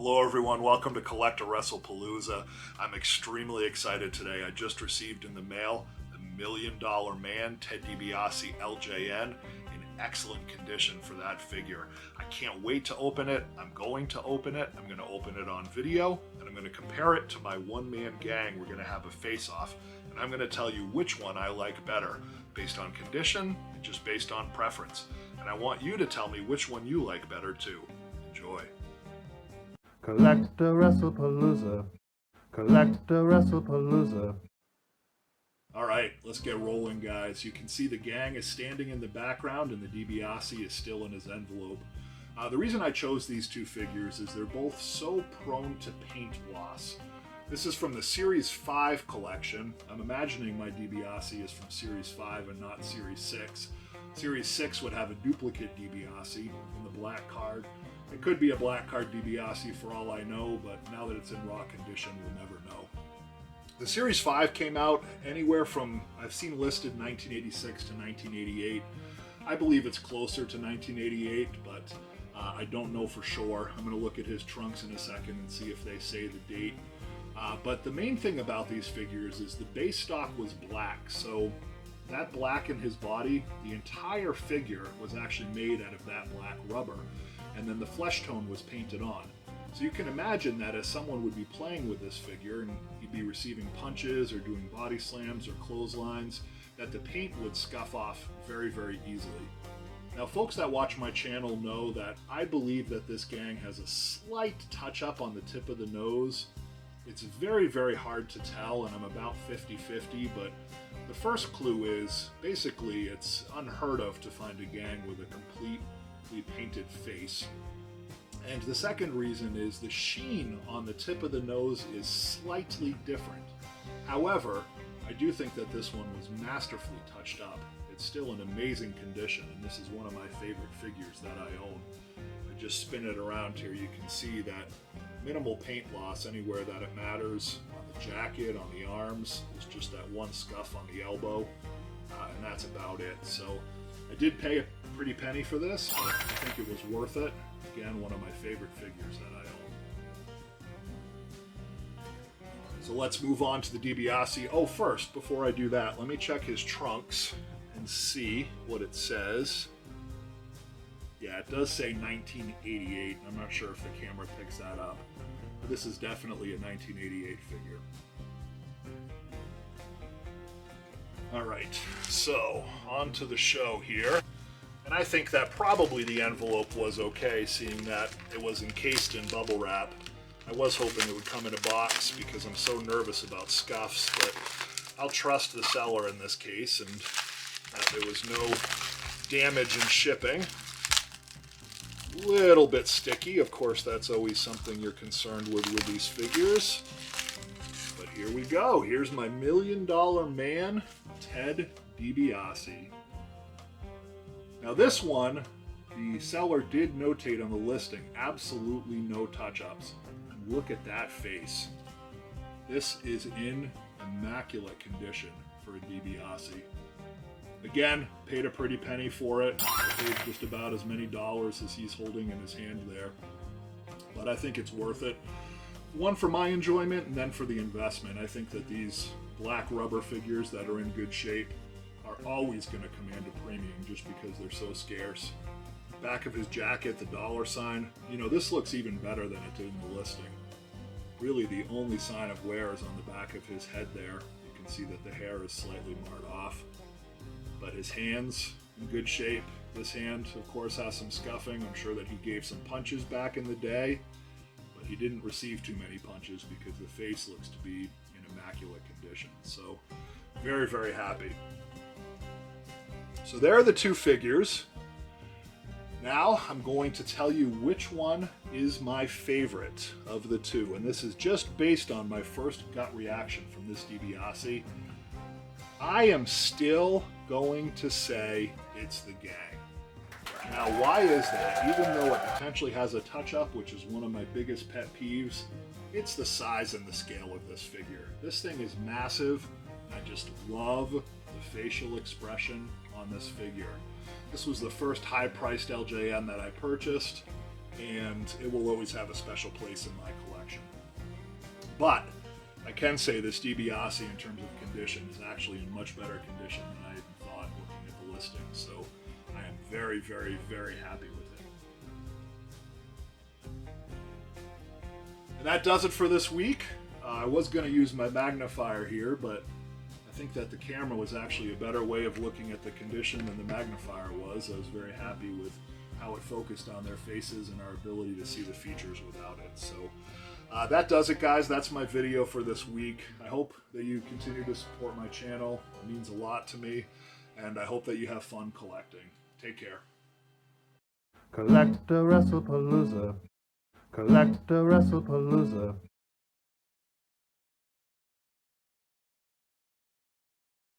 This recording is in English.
Hello everyone, welcome to CollectAWrestlePalooza. I'm extremely excited today. I just received in the mail the $1 Million Man, Ted DiBiase LJN, in excellent condition for that figure. I can't wait to open it. I'm going to open it. I'm going to open it on video, and I'm going to compare it to my one-man gang. We're going to have a face-off, and I'm going to tell you which one I like better, based on condition and just based on preference. And I want you to tell me which one you like better too. Enjoy. CollectAWrestlePalooza. CollectAWrestlePalooza. All right, let's get rolling, guys. You can see the gang is standing in the background and the DiBiase is still in his envelope. The reason I chose these two figures is they're both so prone to paint loss. This is from the Series 5 collection. I'm imagining my DiBiase is from Series 5 and not Series 6. Series 6 would have a duplicate DiBiase in the black card. It could be a black card DiBiase for all I know, but now that it's in raw condition, we'll never know. The Series 5 came out anywhere from, I've seen listed 1986 to 1988. I believe it's closer to 1988, but I don't know for sure. I'm going to look at his trunks in a second and see if they say the date. But the main thing about these figures is the base stock was black, so that black in his body, the entire figure was actually made out of that black rubber. And then the flesh tone was painted on. So you can imagine that as someone would be playing with this figure and he'd be receiving punches or doing body slams or clotheslines, that the paint would scuff off very, very easily. Now, folks that watch my channel know that I believe that this gang has a slight touch-up on the tip of the nose. It's very, very hard to tell, and I'm about 50-50, but the first clue is basically it's unheard of to find a gang with a completely painted face. And the second reason is the sheen on the tip of the nose is slightly different. However, I do think that this one was masterfully touched up. It's still in amazing condition, and this is one of my favorite figures that I own. I just spin it around here, you can see that minimal paint loss anywhere that it matters. On the jacket, on the arms, there's just that one scuff on the elbow, and that's about it. So I did pay a pretty penny for this, but I think it was worth it. Again, one of my favorite figures that I own. So let's move on to the DiBiase. Oh, first, before I do that, let me check his trunks and see what it says. Yeah, it does say 1988. I'm not sure if the camera picks that up, but this is definitely a 1988 figure. All right, so on to the show here. And I think that probably the envelope was okay, seeing that it was encased in bubble wrap. I was hoping it would come in a box because I'm so nervous about scuffs, but I'll trust the seller in this case and that there was no damage in shipping. Little bit sticky, of course that's always something you're concerned with these figures. But here we go, here's my $1 Million Man, Ted DiBiase. Now this one, the seller did notate on the listing, absolutely no touch-ups. And look at that face. This is in immaculate condition for a DiBiase. Again, paid a pretty penny for it. I paid just about as many dollars as he's holding in his hand there. But I think it's worth it. One for my enjoyment and then for the investment. I think that these black rubber figures that are in good shape are always going to command a premium just because they're so scarce. Back of his jacket, the $sign. You know, this looks even better than it did in the listing. Really, the only sign of wear is on the back of his head there. You can see that the hair is slightly marred off. But his hands, in good shape. This hand, of course, has some scuffing. I'm sure that he gave some punches back in the day, but he didn't receive too many punches because the face looks to be in immaculate condition. So, very, very happy. So there are the two figures. Now I'm going to tell you which one is my favorite of the two. And this is just based on my first gut reaction from this DiBiase. I am still going to say it's the gang. Now why is that? Even though it potentially has a touch-up, which is one of my biggest pet peeves, it's the size and the scale of this figure. This thing is massive. I just love the facial expression on this figure. This was the first high-priced LJN that I purchased, and it will always have a special place in my collection. But I can say this DiBiase, in terms of condition, is actually in much better condition than I even thought looking at the listing. So I am very, very, very happy with it. And that does it for this week. I was going to use my magnifier here, but I think that the camera was actually a better way of looking at the condition than the magnifier was. I was very happy with how it focused on their faces and our ability to see the features without it. So that does it, guys. That's my video for this week. I hope that you continue to support my channel. It means a lot to me, and I hope that you have fun collecting. Take care. CollectAWrestlePalooza. CollectAWrestlePalooza.